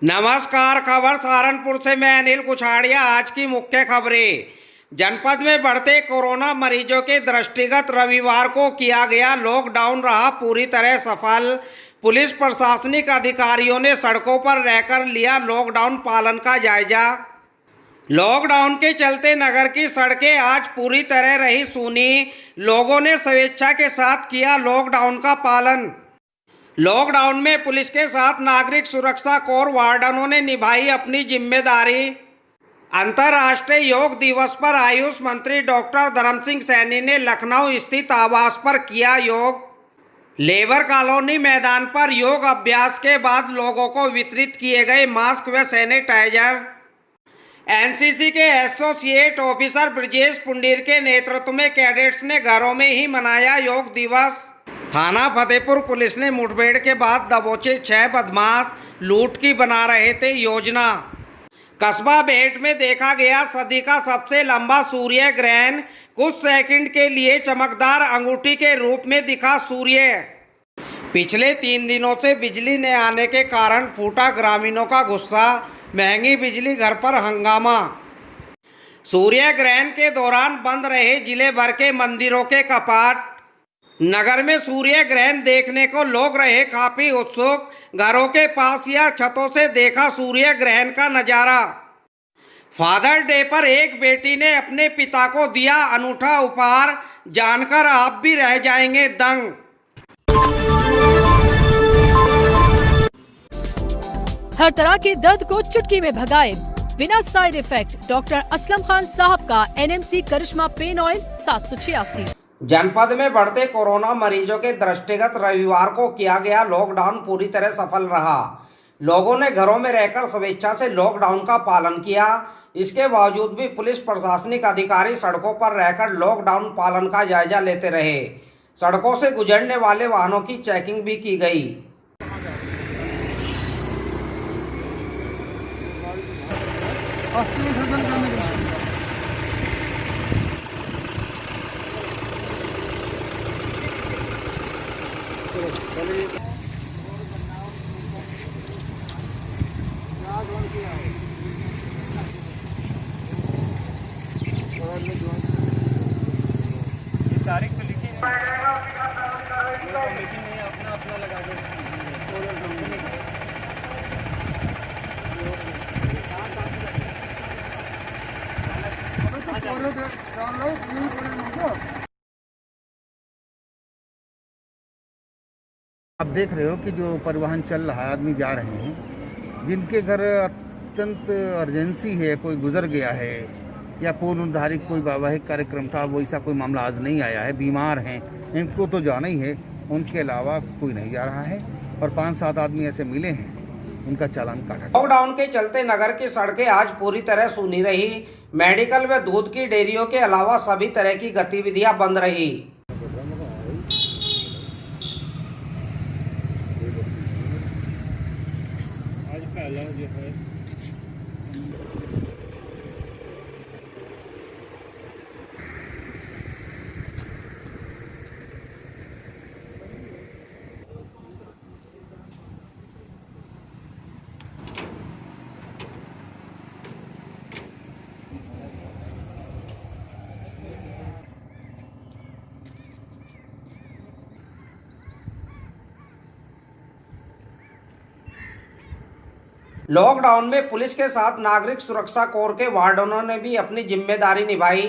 नमस्कार। खबर सहारनपुर से मैं अनिल कुछाड़िया। आज की मुख्य खबरें। जनपद में बढ़ते कोरोना मरीजों के दृष्टिगत रविवार को किया गया लॉकडाउन रहा पूरी तरह सफल। पुलिस प्रशासनिक अधिकारियों ने सड़कों पर रहकर लिया लॉकडाउन पालन का जायजा। लॉकडाउन के चलते नगर की सड़कें आज पूरी तरह रही सूनी। लोगों ने स्वेच्छा के साथ किया लॉकडाउन का पालन। लॉकडाउन में पुलिस के साथ नागरिक सुरक्षा कोर वार्डनों ने निभाई अपनी जिम्मेदारी। अंतर्राष्ट्रीय योग दिवस पर आयुष मंत्री डॉक्टर धर्म सिंह सैनी ने लखनऊ स्थित आवास पर किया योग। लेबर कॉलोनी मैदान पर योग अभ्यास के बाद लोगों को वितरित किए गए मास्क व सैनिटाइजर। एनसीसी के एसोसिएट ऑफिसर ब्रजेश पुंडीर के नेतृत्व में कैडेट्स ने घरों में ही मनाया योग दिवस। थाना फतेहपुर पुलिस ने मुठभेड़ के बाद दबोचे 6 बदमाश, लूट की बना रहे थे योजना। कस्बा बेट में देखा गया सदी का सबसे लंबा सूर्य ग्रहण। कुछ सेकंड के लिए चमकदार अंगूठी के रूप में दिखा सूर्य। पिछले 3 दिनों से बिजली न आने के कारण फूटा ग्रामीणों का गुस्सा। महंगी बिजली, घर पर हंगामा। सूर्य ग्रहण के दौरान बंद रहे जिले भर के मंदिरों के कपाट। नगर में सूर्य ग्रहण देखने को लोग रहे काफी उत्सुक। घरों के पास या छतों से देखा सूर्य ग्रहण का नजारा। फादर डे पर एक बेटी ने अपने पिता को दिया अनूठा उपहार। जानकर आप भी रह जाएंगे दंग। हर तरह के दर्द को चुटकी में भगाए बिना side effect. Doctor Aslam Khan साहब का एनएमसी करिश्मा पेन ऑयल 786। जनपद में बढ़ते कोरोना मरीजों के दृष्टिगत रविवार को किया गया लॉकडाउन पूरी तरह सफल रहा। लोगों ने घरों में रहकर स्वेच्छा से लॉकडाउन का पालन किया। इसके बावजूद भी पुलिस प्रशासनिक अधिकारी सड़कों पर रहकर लॉकडाउन पालन का जायजा लेते रहे। सड़कों से गुजरने वाले वाहनों की चेकिंग भी की गई। तारीख तो लिखी है, मशीन नहीं अपना अपना लगा दो। आप देख रहे हो कि जो परिवहन चल रहा है, आदमी जा रहे हैं, जिनके घर अत्यंत अर्जेंसी है, कोई गुजर गया है या पूर्व निर्धारित कोई वैवाहिक कार्यक्रम था, वैसा कोई मामला आज नहीं आया है, बीमार हैं, इनको तो जाना ही है। उनके अलावा कोई नहीं जा रहा है और 5-7 आदमी ऐसे मिले हैं, उनका चालान काटा। लॉकडाउन के चलते नगर की सड़कें आज पूरी तरह सूनी रही। मेडिकल व दूध की डेयरियों के अलावा सभी तरह की गतिविधियां बंद रही। आज पहला जो है लॉकडाउन में पुलिस के साथ नागरिक सुरक्षा कोर के वार्डनों ने भी अपनी जिम्मेदारी निभाई।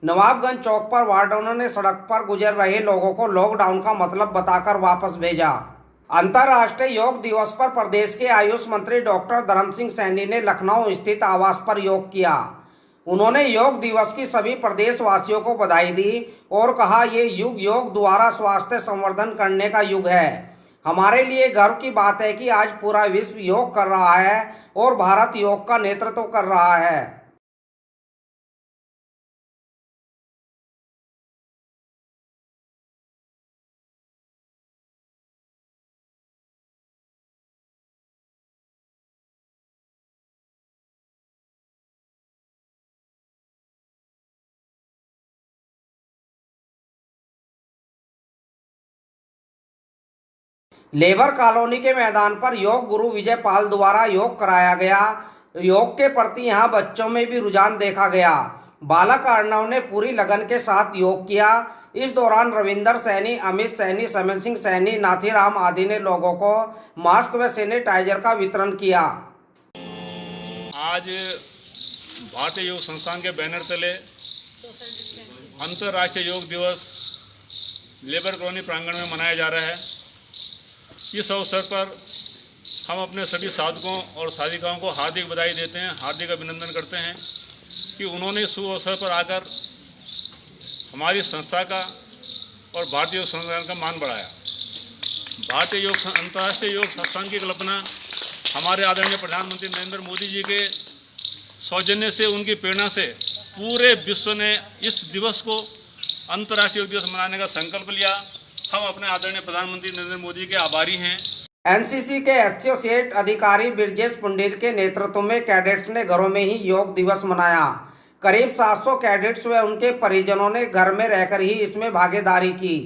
नवाबगंज चौक पर वार्डनों ने सड़क पर गुजर रहे लोगों को लॉकडाउन का मतलब बताकर वापस भेजा। अंतर्राष्ट्रीय योग दिवस पर प्रदेश के आयुष मंत्री डॉक्टर धर्म सिंह सैनी ने लखनऊ स्थित आवास पर योग किया। उन्होंने योग दिवस की सभी प्रदेशवासियों को बधाई दी और कहा, ये युग योग द्वारा स्वास्थ्य संवर्धन करने का युग है। हमारे लिए गर्व की बात है कि आज पूरा विश्व योग कर रहा है और भारत योग का नेतृत्व कर रहा है। लेबर कॉलोनी के मैदान पर योग गुरु विजय पाल द्वारा योग कराया गया। योग के प्रति यहां बच्चों में भी रुझान देखा गया। बालक अर्णव ने पूरी लगन के साथ योग किया। इस दौरान रविंदर सैनी, अमित सैनी, समन सिंह सैनी, नाथीराम आदि ने लोगों को मास्क व सैनिटाइजर का वितरण किया। आज भारतीय योग संस्थान के बैनर तले अंतर्राष्ट्रीय योग दिवस लेबर कॉलोनी प्रांगण में मनाया जा रहा है। इस अवसर पर हम अपने सभी साधकों और साधिकाओं को हार्दिक बधाई देते हैं, हार्दिक अभिनंदन करते हैं कि उन्होंने इस अवसर पर आकर हमारी संस्था का और भारतीय योग संस्थान का मान बढ़ाया। भारतीय योग अंतर्राष्ट्रीय योग संस्थान की कल्पना हमारे आदरणीय प्रधानमंत्री नरेंद्र मोदी जी के सौजन्य से, उनकी प्रेरणा से पूरे विश्व ने इस दिवस को अंतर्राष्ट्रीय योग दिवस मनाने का संकल्प लिया। हम अपने आदरणीय प्रधानमंत्री नरेंद्र मोदी के आभारी हैं। एनसीसी के एसोसिएट अधिकारी ब्रजेश पुंडीर के नेतृत्व में कैडेट्स ने घरों में ही योग दिवस मनाया। करीब 700 कैडेट्स व उनके परिजनों ने घर में रहकर ही इसमें भागीदारी की।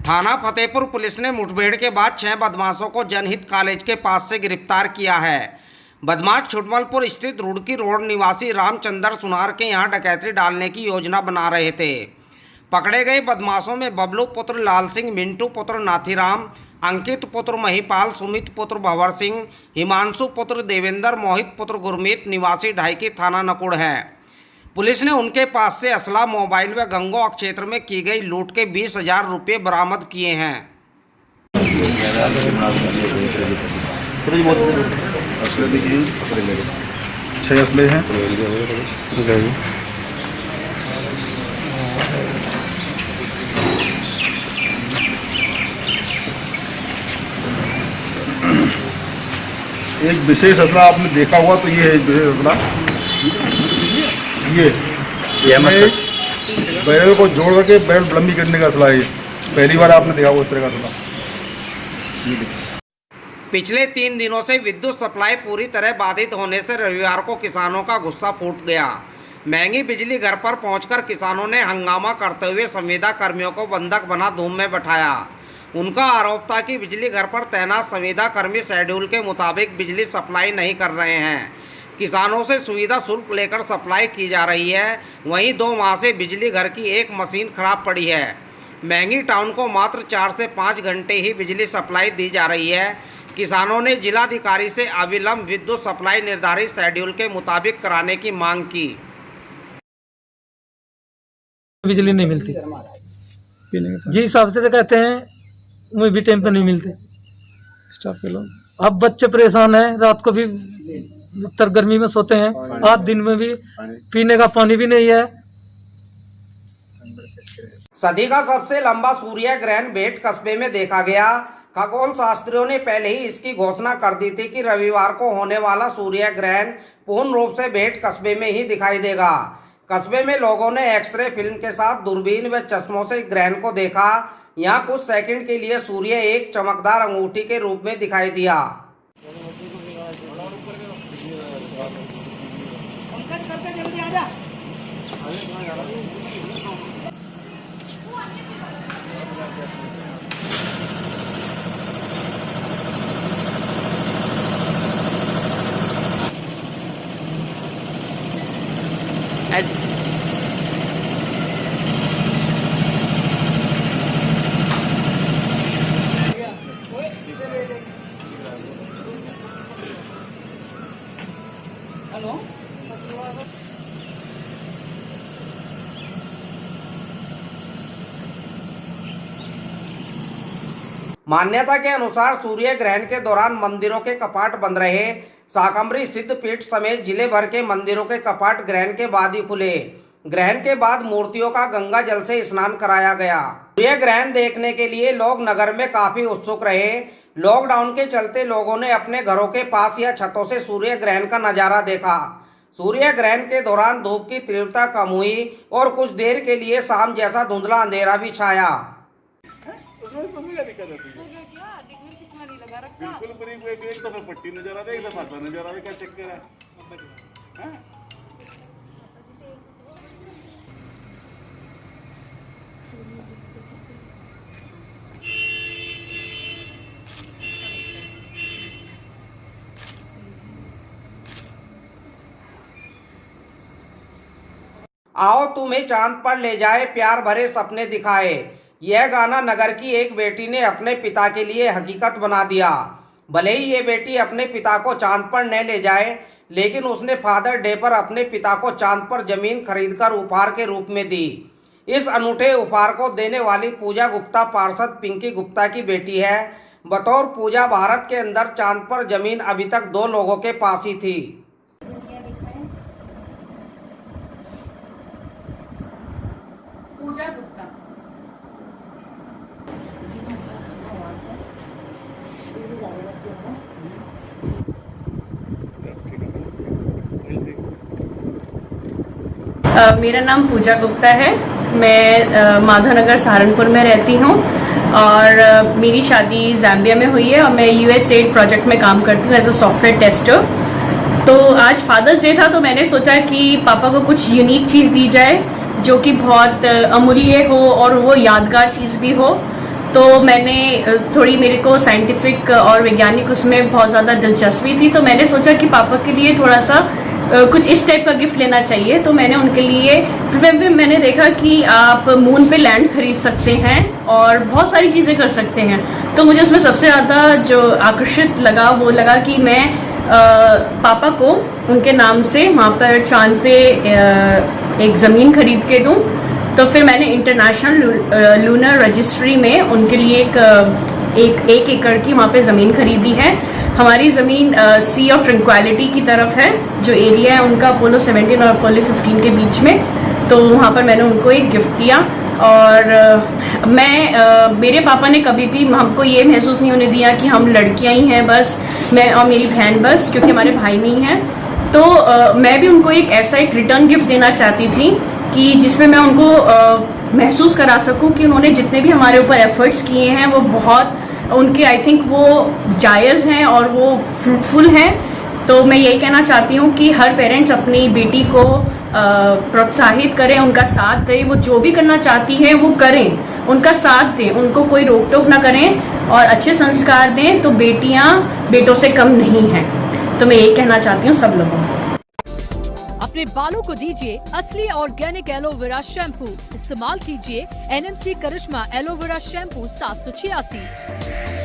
थाना फतेहपुर पुलिस ने मुठभेड़ के बाद 6 बदमाशों को जनहित कॉलेज के पास से गिरफ्तार किया है। बदमाश छुटमलपुर स्थित रुड़की रोड निवासी रामचंद्र सुनार के यहां डकैती डालने की योजना बना रहे थे। पकड़े गए बदमाशों में बबलू पुत्र लाल सिंह, मिंटू पुत्र नाथीराम, अंकित पुत्र महिपाल, सुमित पुत्र भंवर सिंह, हिमांशु पुत्र देवेंद्र, मोहित पुत्र गुरमीत निवासी ढाईकी थाना नकुड़ है। पुलिस ने उनके पास से असला, मोबाइल व गंगोह क्षेत्र में की गई लूट के 20,000 रुपये बरामद किए हैं। असले हैं। एक विशेष असला आपने देखा हुआ तो ये है विशेष असला, ये बैरल को जोड़ करके बैरल लंबी करने का असला है। पहली बार आपने देखा हुआ इस तरह का असला। पिछले 3 दिनों से विद्युत सप्लाई पूरी तरह बाधित होने से रविवार को किसानों का गुस्सा फूट गया। महंगी बिजली घर पर पहुंचकर किसानों ने हंगामा करते हुए संविदा कर्मियों को बंधक बना धूम में बैठाया। उनका आरोप था कि बिजली घर पर तैनात संविदा कर्मी शेड्यूल के मुताबिक बिजली सप्लाई नहीं कर रहे हैं। किसानों से सुविधा शुल्क लेकर सप्लाई की जा रही है। वहीं 2 माह से बिजली घर की एक मशीन खराब पड़ी है। महंगी टाउन को मात्र 4 से 5 घंटे ही बिजली सप्लाई दी जा रही है। किसानों ने जिलाधिकारी से अविलंब विद्युत सप्लाई निर्धारित शेड्यूल के मुताबिक कराने की मांग की। बिजली नहीं मिलती जी, हिसाब से तो कहते हैं मुझे भी टाइम पे नहीं मिलते स्टाफ के लोग। अब बच्चे परेशान हैं, रात को भी उत्तर गर्मी में सोते हैं, आज दिन में भी पीने का पानी भी नहीं है। सदी का सबसे लंबा सूर्य ग्रहण भेट कस्बे में देखा गया। खगोल शास्त्रियों ने पहले ही इसकी घोषणा कर दी थी कि रविवार को होने वाला सूर्य ग्रहण पूर्ण रूप से भेट कस्बे में ही दिखाई देगा। कस्बे में लोगों ने एक्सरे फिल्म के साथ दूरबीन व चश्मों से ग्रहण को देखा। यहाँ कुछ सेकंड के लिए सूर्य एक चमकदार अंगूठी के रूप में दिखाई दिया। मान्यता के अनुसार सूर्य ग्रहण के दौरान मंदिरों के कपाट बंद रहे। शाकंभरी सिद्ध पीठ समेत जिले भर के मंदिरों के कपाट ग्रहण के बाद ही खुले। ग्रहण के बाद मूर्तियों का गंगा जल से स्नान कराया गया। सूर्य ग्रहण देखने के लिए लोग नगर में काफी उत्सुक रहे। लॉकडाउन के चलते लोगों ने अपने घरों के पास या छतों से सूर्य ग्रहण का नजारा देखा। सूर्य ग्रहण के दौरान धूप की तीव्रता कम हुई और कुछ देर के लिए शाम जैसा धुंधला अंधेरा भी छाया। बिल्कुल ब्रेक ब्रेक एक दफा पट्टी नजर आ रही है, एक दफा नजर आ रहा है, क्या चक्कर है? हैं? आओ तुम्हें चांद पर ले जाए, प्यार भरे सपने दिखाए। यह गाना नगर की एक बेटी ने अपने पिता के लिए हकीकत बना दिया। भले ही ये बेटी अपने पिता को चांद पर न ले जाए, लेकिन उसने फादर डे पर अपने पिता को चांद पर जमीन खरीदकर उपहार के रूप में दी। इस अनूठे उपहार को देने वाली पूजा गुप्ता पार्षद पिंकी गुप्ता की बेटी है। बतौर पूजा, भारत के अंदर चांद पर जमीन अभी तक 2 लोगों के पास ही थी। पूजा गुप्ता। मेरा नाम पूजा गुप्ता है। मैं माधवनगर सहारनपुर में रहती हूँ और मेरी शादी ज़ाम्बिया में हुई है और मैं USAID प्रोजेक्ट में काम करती हूँ एज अ सॉफ्टवेयर टेस्टर। तो आज फादर्स डे था तो मैंने सोचा कि पापा को कुछ यूनिक चीज़ दी जाए जो कि बहुत अमूल्य हो और वो यादगार चीज़ भी हो। तो मैंने थोड़ी, मेरे को साइंटिफिक और वैज्ञानिक उसमें बहुत ज़्यादा दिलचस्पी थी, तो मैंने सोचा कि पापा के लिए थोड़ा सा कुछ इस टाइप का गिफ्ट लेना चाहिए। तो मैंने उनके लिए, फिर मैंने देखा कि आप मून पे लैंड खरीद सकते हैं और बहुत सारी चीज़ें कर सकते हैं। तो मुझे उसमें सबसे ज़्यादा जो आकर्षित लगा वो लगा कि मैं पापा को उनके नाम से वहाँ पर चांद पे एक ज़मीन खरीद के दूँ। तो फिर मैंने इंटरनेशनल लूनर रजिस्ट्री में उनके लिए एक एकड़ की वहाँ पे ज़मीन खरीदी है। हमारी ज़मीन सी ऑफ ट्रंक्विलिटी की तरफ है, जो एरिया है उनका अपोलो 17 और अपोलो 15 के बीच में। तो वहाँ पर मैंने उनको एक गिफ्ट दिया और मेरे पापा ने कभी भी हमको ये महसूस नहीं होने दिया कि हम लड़कियाँ ही हैं बस, मैं और मेरी बहन बस, क्योंकि हमारे भाई नहीं हैं। तो मैं भी उनको एक रिटर्न गिफ्ट देना चाहती थी कि जिसमें मैं उनको महसूस करा सकूं कि उन्होंने जितने भी हमारे ऊपर एफर्ट्स किए हैं वो बहुत उनके, आई थिंक वो जायज़ हैं और वो फ्रूटफुल हैं। तो मैं यही कहना चाहती हूँ कि हर पेरेंट्स अपनी बेटी को प्रोत्साहित करें, उनका साथ दें, वो जो भी करना चाहती हैं वो करें, उनका साथ दें, उनको कोई रोक टोक ना करें और अच्छे संस्कार दें। तो बेटियाँ बेटों से कम नहीं हैं। तो मैं यही कहना चाहती हूँ सब लोगों को। अपने बालों को दीजिए असली ऑर्गेनिक एलोवेरा शैम्पू। इस्तेमाल कीजिए NMC करिश्मा एलोवेरा शैम्पू 786।